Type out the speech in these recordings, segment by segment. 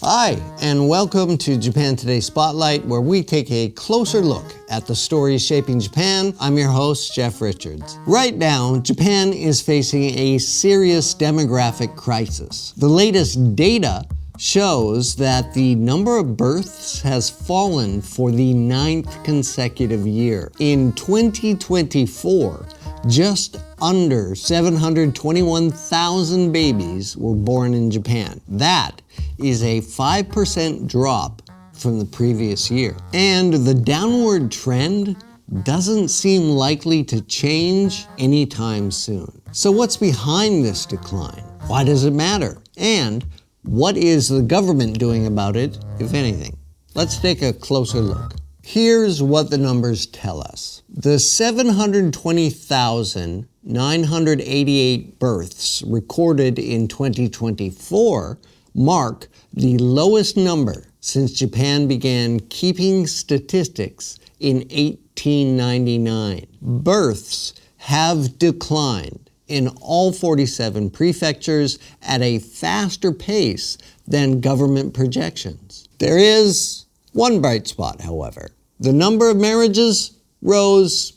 Hi, and welcome to Japan Today Spotlight, where we take a closer look at the stories shaping Japan. I'm your host, Jeff Richards. Right now, Japan is facing a serious demographic crisis. The latest data shows that the number of births has fallen for the 9th consecutive year. In 2024, just under 721,000 babies were born in Japan. That is a 5% drop from the previous year. And the downward trend doesn't seem likely to change anytime soon. So what's behind this decline? Why does it matter? And what is the government doing about it, if anything? Let's take a closer look. Here's what the numbers tell us. The 720,988 births recorded in 2024 mark the lowest number since Japan began keeping statistics in 1899. Births have declined in all 47 prefectures at a faster pace than government projections. There is one bright spot, however. The number of marriages rose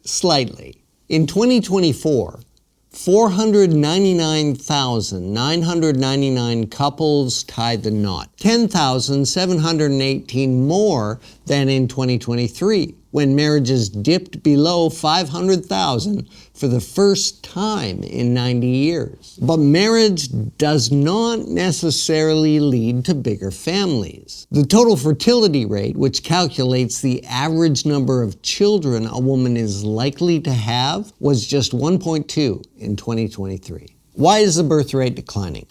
slightly. In 2024, 499,999 couples tied the knot, 10,718 more than in 2023, when marriages dipped below 500,000 for the first time in 90 years. But marriage does not necessarily lead to bigger families. The total fertility rate, which calculates the average number of children a woman is likely to have, was just 1.2 in 2023. Why is the birth rate declining?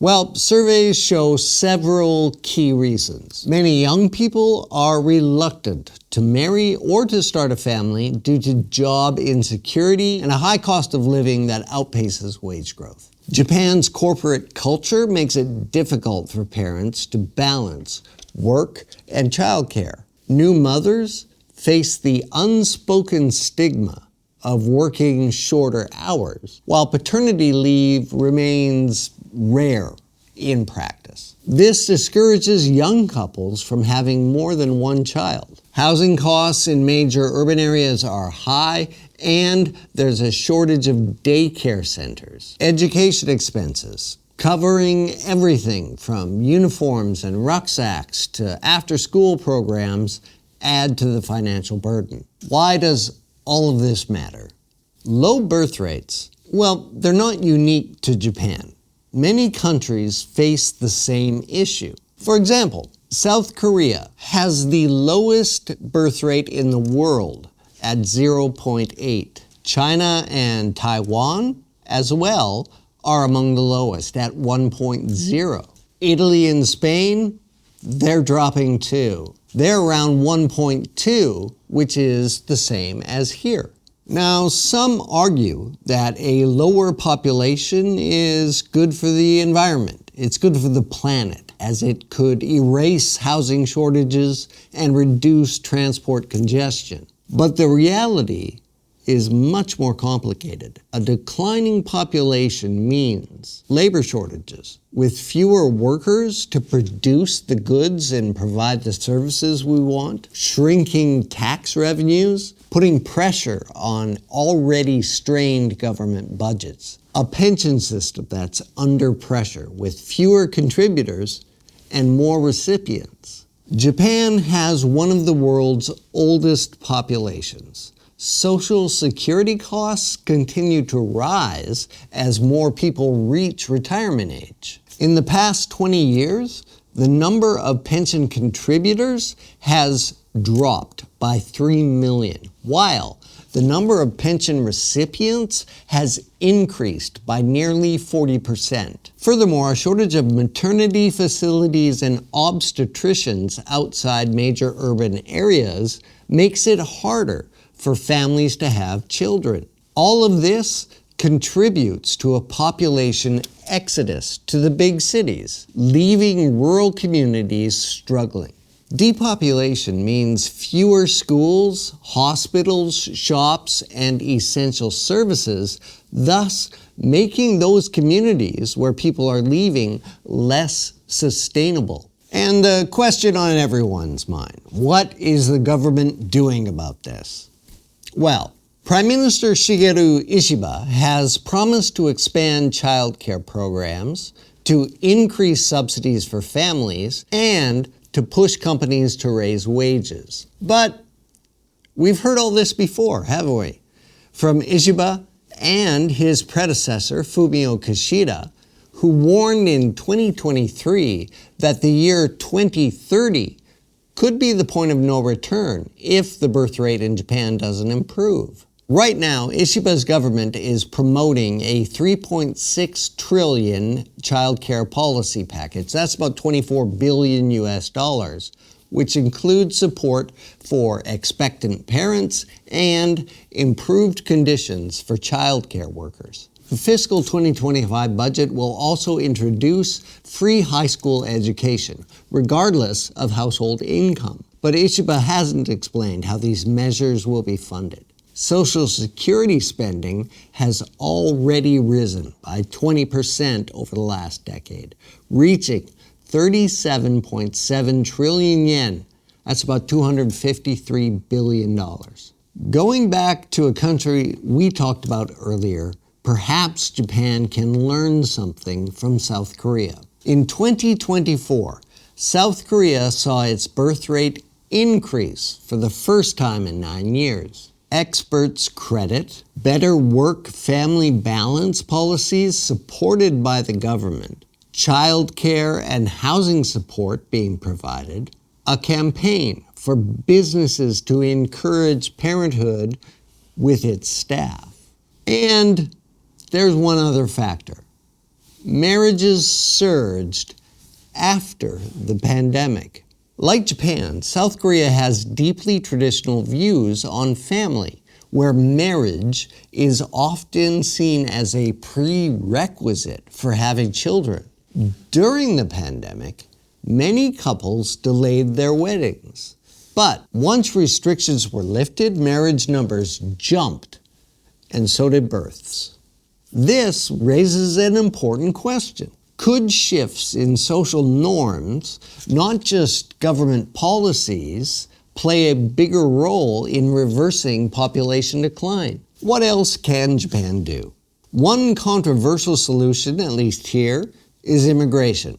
Well, surveys show several key reasons. Many young people are reluctant to marry or to start a family due to job insecurity and a high cost of living that outpaces wage growth. Japan's corporate culture makes it difficult for parents to balance work and childcare. New mothers face the unspoken stigma of working shorter hours, while paternity leave remains rare in practice. This discourages young couples from having more than one child. Housing costs in major urban areas are high, and there's a shortage of daycare centers. Education expenses, covering everything from uniforms and rucksacks to after-school programs, add to the financial burden. Why does all of this matter? Low birth rates, well, they're not unique to Japan. Many countries face the same issue. For example, South Korea has the lowest birth rate in the world at 0.8. China and Taiwan, as well, are among the lowest at 1.0. Italy and Spain, they're dropping too. They're around 1.2, which is the same as here. Now, some argue that a lower population is good for the environment. It's good for the planet, as it could erase housing shortages and reduce transport congestion. But the reality is much more complicated. A declining population means labor shortages. With fewer workers to produce the goods and provide the services we want, shrinking tax revenues, putting pressure on already strained government budgets, a pension system that's under pressure with fewer contributors and more recipients. Japan has one of the world's oldest populations. Social security costs continue to rise as more people reach retirement age. In the past 20 years, the number of pension contributors has dropped by 3 million, while the number of pension recipients has increased by nearly 40%. Furthermore, a shortage of maternity facilities and obstetricians outside major urban areas makes it harder for families to have children. All of this contributes to a population exodus to the big cities, leaving rural communities struggling. Depopulation means fewer schools, hospitals, shops, and essential services, thus making those communities where people are leaving less sustainable. And the question on everyone's mind, what is the government doing about this? Well, Prime Minister Shigeru Ishiba has promised to expand childcare programs, to increase subsidies for families, and to push companies to raise wages. But we've heard all this before, haven't we? From Ishiba and his predecessor, Fumio Kishida, who warned in 2023 that the year 2030 could be the point of no return if the birth rate in Japan doesn't improve. Right now, Ishiba's government is promoting a 3.6 trillion child care policy package. That's about 24 billion US dollars, which includes support for expectant parents and improved conditions for child care workers. The fiscal 2025 budget will also introduce free high school education, regardless of household income. But Ishiba hasn't explained how these measures will be funded. Social Security spending has already risen by 20% over the last decade, reaching 37.7 trillion yen. That's about $253 billion. Going back to a country we talked about earlier, perhaps Japan can learn something from South Korea. In 2024, South Korea saw its birth rate increase for the first time in 9 years. Experts credit better work-family balance policies supported by the government, child care and housing support being provided, a campaign for businesses to encourage parenthood with its staff. And there's one other factor. Marriages surged after the pandemic. Like Japan, South Korea has deeply traditional views on family, where marriage is often seen as a prerequisite for having children. During the pandemic, many couples delayed their weddings. But once restrictions were lifted, marriage numbers jumped, and so did births. This raises an important question. Could shifts in social norms, not just government policies, play a bigger role in reversing population decline? What else can Japan do? One controversial solution, at least here, is immigration,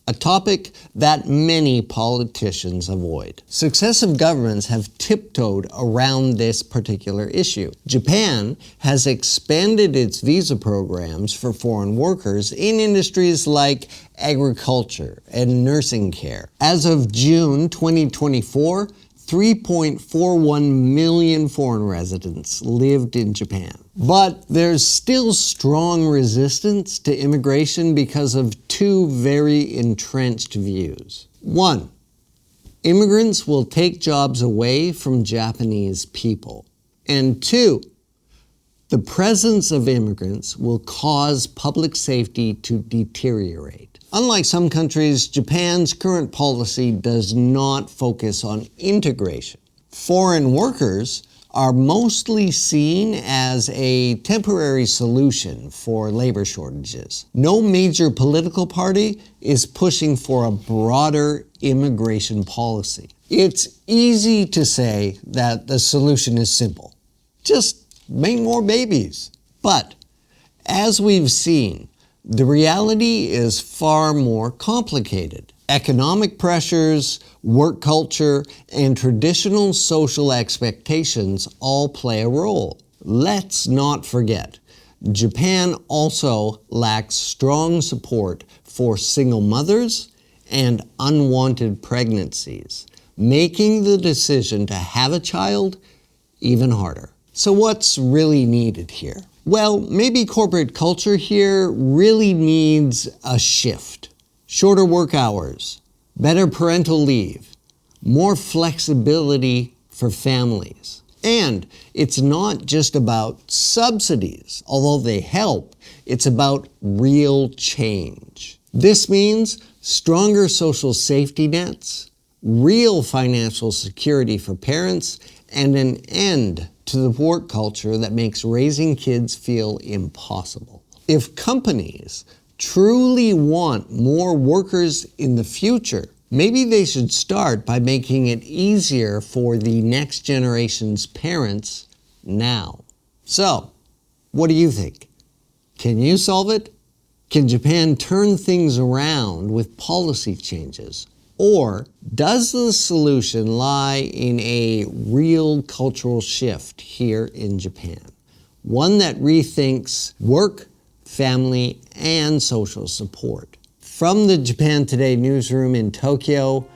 a topic that many politicians avoid. Successive governments have tiptoed around this particular issue. Japan has expanded its visa programs for foreign workers in industries like agriculture and nursing care. As of June 2024, 3.41 million foreign residents lived in Japan. But there's still strong resistance to immigration because of two very entrenched views. One, immigrants will take jobs away from Japanese people. And two, the presence of immigrants will cause public safety to deteriorate. Unlike some countries, Japan's current policy does not focus on integration. Foreign workers are mostly seen as a temporary solution for labor shortages. No major political party is pushing for a broader immigration policy. It's easy to say that the solution is simple. Just make more babies. But as we've seen, the reality is far more complicated. Economic pressures, work culture, and traditional social expectations all play a role. Let's not forget, Japan also lacks strong support for single mothers and unwanted pregnancies, making the decision to have a child even harder. So what's really needed here? Well, maybe corporate culture here really needs a shift. Shorter work hours, better parental leave, more flexibility for families. And it's not just about subsidies, although they help, it's about real change. This means stronger social safety nets, real financial security for parents, and an end to the work culture that makes raising kids feel impossible. If companies truly want more workers in the future, maybe they should start by making it easier for the next generation's parents now. So, what do you think? Can you solve it? Can Japan turn things around with policy changes? Or does the solution lie in a real cultural shift here in Japan? One that rethinks work, family, and social support. From the Japan Today newsroom in Tokyo,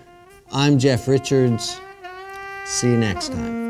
I'm Jeff Richards. See you next time.